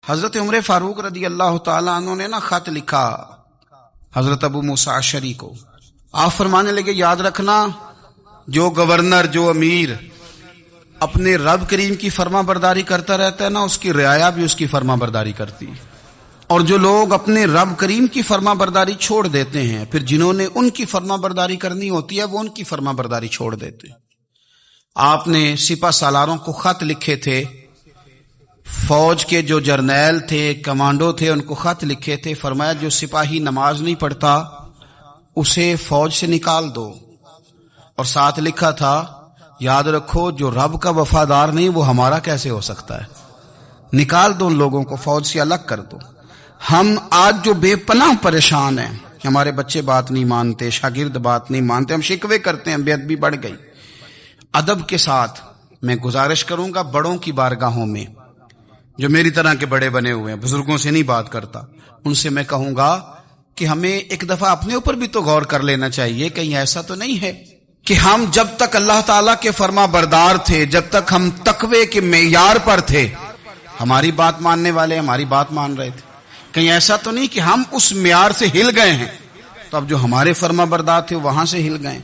حضرت عمر فاروق رضی اللہ تعالیٰ عنہ نے خط لکھا حضرت ابو موسیٰ اشعری کو. آپ فرمانے لگے یاد رکھنا جو گورنر جو امیر اپنے رب کریم کی فرما برداری کرتا رہتا ہے نا، اس کی رعایا بھی اس کی فرما برداری کرتی ہے. اور جو لوگ اپنے رب کریم کی فرما برداری چھوڑ دیتے ہیں، پھر جنہوں نے ان کی فرما برداری کرنی ہوتی ہے وہ ان کی فرما برداری چھوڑ دیتے ہیں. آپ نے سپہ سالاروں کو خط لکھے تھے، فوج کے جو جرنیل تھے کمانڈو تھے ان کو خط لکھے تھے. فرمایا جو سپاہی نماز نہیں پڑھتا اسے فوج سے نکال دو، اور ساتھ لکھا تھا یاد رکھو جو رب کا وفادار نہیں وہ ہمارا کیسے ہو سکتا ہے، نکال دو ان لوگوں کو، فوج سے الگ کر دو. ہم آج جو بے پناہ پریشان ہیں، ہمارے بچے بات نہیں مانتے، شاگرد بات نہیں مانتے، ہم شکوے کرتے ہیں، بے ادبی بڑھ گئی. ادب کے ساتھ میں گزارش کروں گا بڑوں کی بارگاہوں میں، جو میری طرح کے بڑے بنے ہوئے ہیں، بزرگوں سے نہیں بات کرتا، ان سے میں کہوں گا کہ ہمیں ایک دفعہ اپنے اوپر بھی تو غور کر لینا چاہیے. کہیں ایسا تو نہیں ہے کہ ہم جب تک اللہ تعالیٰ کے فرما بردار تھے، جب تک ہم تقوی کے معیار پر تھے، ہماری بات ماننے والے ہماری بات مان رہے تھے. کہیں ایسا تو نہیں کہ ہم اس معیار سے ہل گئے ہیں تو اب جو ہمارے فرما بردار تھے وہاں سے ہل گئے.